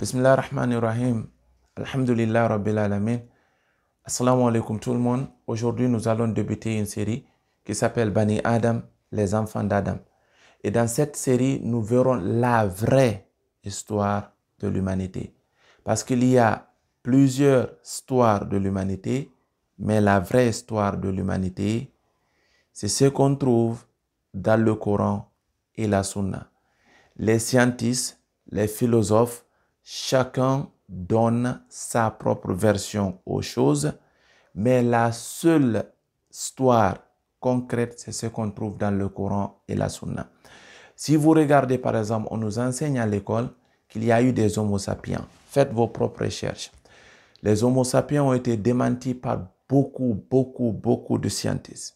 Bismillah ar-Rahman ar-Rahim. Alhamdulillah Rabbil Alamin. Assalamu alaikum tout le monde. Aujourd'hui, nous allons débuter une série qui s'appelle Bani Adam, les enfants d'Adam. Et dans cette série, nous verrons la vraie histoire de l'humanité. Parce qu'il y a plusieurs histoires de l'humanité, mais la vraie histoire de l'humanité, c'est ce qu'on trouve dans le Coran et la Sunna. Les scientifiques, les philosophes, chacun donne sa propre version aux choses, mais la seule histoire concrète, c'est ce qu'on trouve dans le Coran et la Sunna. Si vous regardez, par exemple, on nous enseigne à l'école qu'il y a eu des Homo sapiens. Faites vos propres recherches. Les Homo sapiens ont été démentis par beaucoup de scientifiques.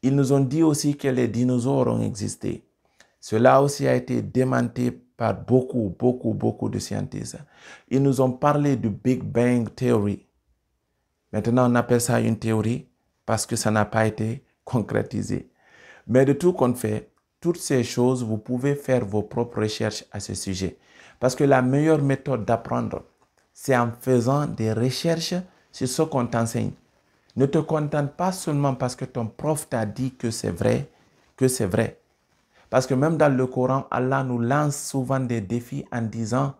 Ils nous ont dit aussi que les dinosaures ont existé. Cela aussi a été démenti par beaucoup de scientifiques. Ils nous ont parlé du Big Bang Theory. Maintenant, on appelle ça une théorie parce que ça n'a pas été concrétisé. Mais de tout compte fait, toutes ces choses, vous pouvez faire vos propres recherches à ce sujet. Parce que la meilleure méthode d'apprendre, c'est en faisant des recherches sur ce qu'on t'enseigne. Ne te contente pas seulement parce que ton prof t'a dit que c'est vrai, Parce que même dans le Coran, Allah nous lance souvent des défis en disant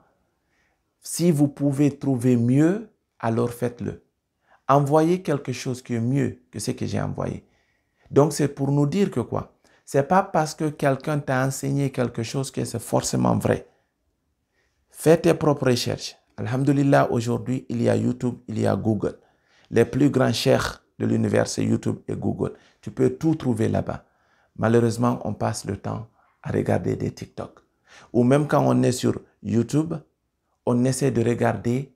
« Si vous pouvez trouver mieux, alors faites-le. Envoyez quelque chose qui est mieux que ce que j'ai envoyé. » Donc c'est pour nous dire que quoi? C'est pas parce que quelqu'un t'a enseigné quelque chose que c'est forcément vrai. Fais tes propres recherches. Alhamdulillah, aujourd'hui, il y a YouTube, il y a Google. Les plus grands cheikhs de l'univers, c'est YouTube et Google. Tu peux tout trouver là-bas. Malheureusement, on passe le temps à regarder des TikTok. Ou même quand on est sur YouTube, on essaie de regarder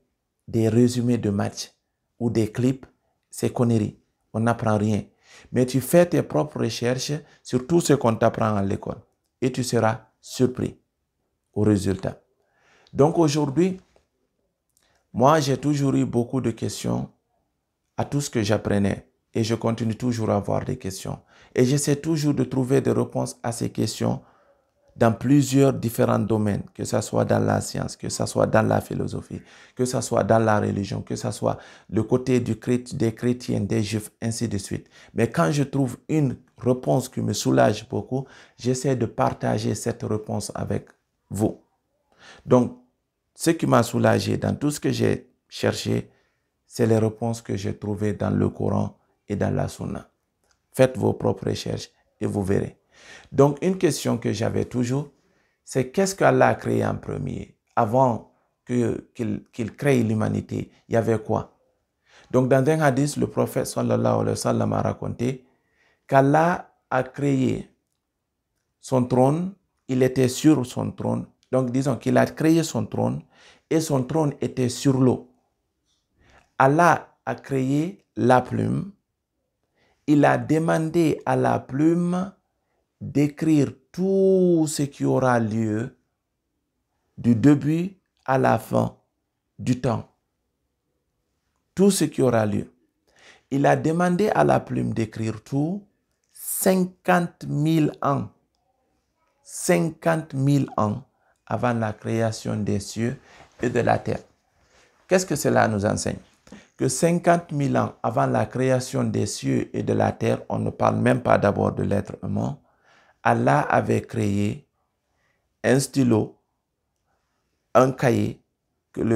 des résumés de matchs ou des clips, c'est conneries. On n'apprend rien. Mais tu fais tes propres recherches sur tout ce qu'on t'apprend à l'école et tu seras surpris au résultat. Donc aujourd'hui, moi j'ai toujours eu beaucoup de questions à tout ce que j'apprenais et je continue toujours à avoir des questions. Et j'essaie toujours de trouver des réponses à ces questions dans plusieurs différents domaines, que ce soit dans la science, que ce soit dans la philosophie, que ce soit dans la religion, que ce soit le côté des chrétiens, des juifs, ainsi de suite. Mais quand je trouve une réponse qui me soulage beaucoup, j'essaie de partager cette réponse avec vous. Donc, ce qui m'a soulagé dans tout ce que j'ai cherché, c'est les réponses que j'ai trouvées dans le Coran et dans la Sunna. Faites vos propres recherches et vous verrez. Donc, une question que j'avais toujours, c'est qu'est-ce qu'Allah a créé en premier? Avant qu'il crée l'humanité, il y avait quoi? Donc, dans un hadith, le prophète sallallahu alayhi wa sallam a raconté qu'Allah a créé son trône, il était sur son trône. Donc, disons qu'il a créé son trône et son trône était sur l'eau. Allah a créé la plume. Il a demandé à la plume d'écrire tout ce qui aura lieu du début à la fin du temps. Tout ce qui aura lieu. Il a demandé à la plume d'écrire tout 50 000 ans. 50 000 ans avant la création des cieux et de la terre. Qu'est-ce que cela nous enseigne? Que 50 000 ans avant la création des cieux et de la terre, on ne parle même pas d'abord de l'être humain, Allah avait créé un stylo, un cahier,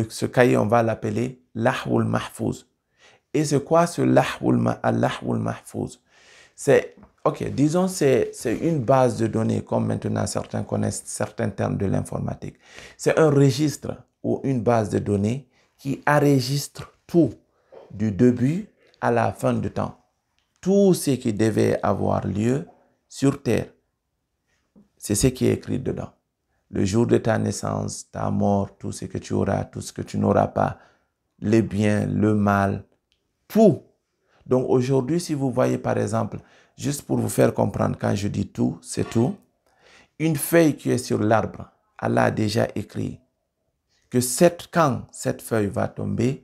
ce cahier on va l'appeler Lahwul Mahfouz. Et c'est quoi ce Lahwul Mahfouz? C'est, disons c'est une base de données, comme maintenant certains connaissent certains termes de l'informatique. C'est un registre ou une base de données qui enregistre tout, du début à la fin du temps. Tout ce qui devait avoir lieu sur Terre. C'est ce qui est écrit dedans. Le jour de ta naissance, ta mort, tout ce que tu auras, tout ce que tu n'auras pas, le bien, le mal, tout. Donc aujourd'hui, si vous voyez par exemple, juste pour vous faire comprendre, quand je dis tout, c'est tout. Une feuille qui est sur l'arbre, Allah a déjà écrit que quand cette feuille va tomber,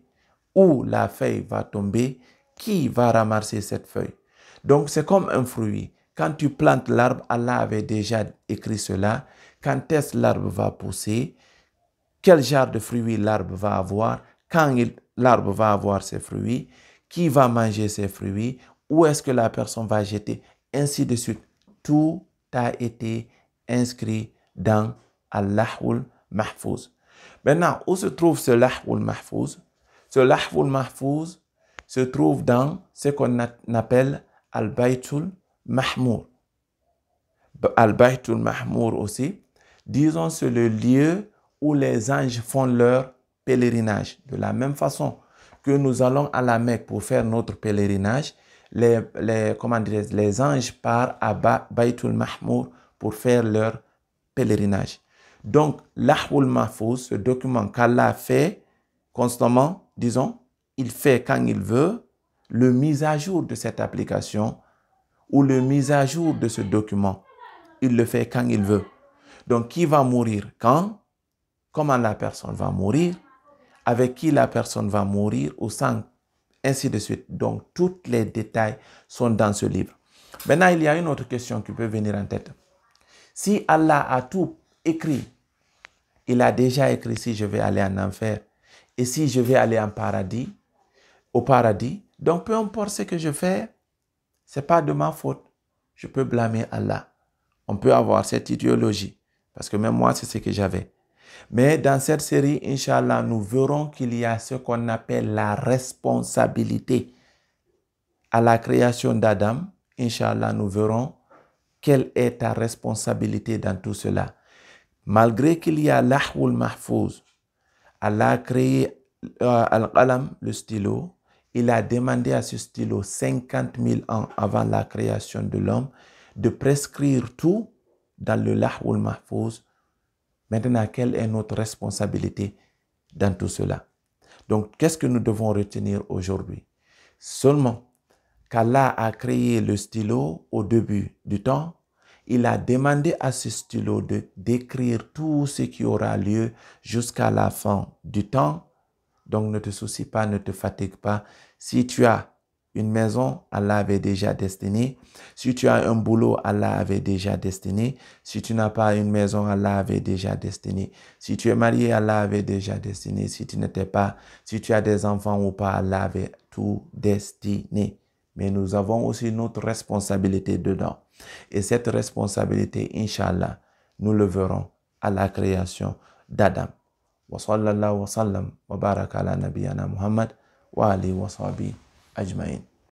où la feuille va tomber, qui va ramasser cette feuille. Donc c'est comme un fruit. Quand tu plantes l'arbre, Allah avait déjà écrit cela. Quand est-ce l'arbre va pousser, quel genre de fruits l'arbre va avoir, quand l'arbre va avoir ses fruits, qui va manger ses fruits, où est-ce que la personne va jeter, ainsi de suite. Tout a été inscrit dans Allahul Mahfouz. Maintenant, où se trouve ce Lahul Mahfouz? Ce Lahul Mahfouz se trouve dans ce qu'on appelle Al-Baytul Mahmour. Al-Baytul Mahmour aussi, disons, c'est le lieu où les anges font leur pèlerinage. De la même façon que nous allons à la Mecque pour faire notre pèlerinage, les anges partent à Baytul Mahmour pour faire leur pèlerinage. Donc, l'Ahul Mahfouz, ce document qu'Allah fait constamment, disons, il fait quand il veut, le mise à jour de cette application ou le mise à jour de ce document, il le fait quand il veut. Donc, qui va mourir quand, comment la personne va mourir, avec qui la personne va mourir, ou sans, ainsi de suite. Donc, tous les détails sont dans ce livre. Maintenant, il y a une autre question qui peut venir en tête. Si Allah a tout écrit, il a déjà écrit si je vais aller en enfer et si je vais aller au paradis. Donc, peu importe ce que je fais, ce n'est pas de ma faute. Je peux blâmer Allah. On peut avoir cette idéologie, parce que même moi, c'est ce que j'avais. Mais dans cette série, Inch'Allah, nous verrons qu'il y a ce qu'on appelle la responsabilité. À la création d'Adam, Inch'Allah, nous verrons quelle est ta responsabilité dans tout cela. Malgré qu'il y a l'Ahul Mahfouz, Allah a créé Al-Qalam, le stylo. Il a demandé à ce stylo 50 000 ans avant la création de l'homme de prescrire tout dans le Lahul Mahfouz. Maintenant, quelle est notre responsabilité dans tout cela? Donc, qu'est-ce que nous devons retenir aujourd'hui? Seulement qu'Allah a créé le stylo au début du temps. Il a demandé à ce stylo de décrire tout ce qui aura lieu jusqu'à la fin du temps. Donc, ne te soucie pas, ne te fatigue pas. Si tu as une maison, Allah avait déjà destiné. Si tu as un boulot, Allah avait déjà destiné. Si tu n'as pas une maison, Allah avait déjà destiné. Si tu es marié, Allah avait déjà destiné. Si tu n'étais pas, si tu as des enfants ou pas, Allah avait tout destiné. Mais nous avons aussi notre responsabilité dedans. Et cette responsabilité, Inch'Allah, nous le verrons à la création d'Adam. Wa sallallahu wa sallam wa baraka ala nabiyyana Muhammad wa alihi wa sahbihi ajma'in.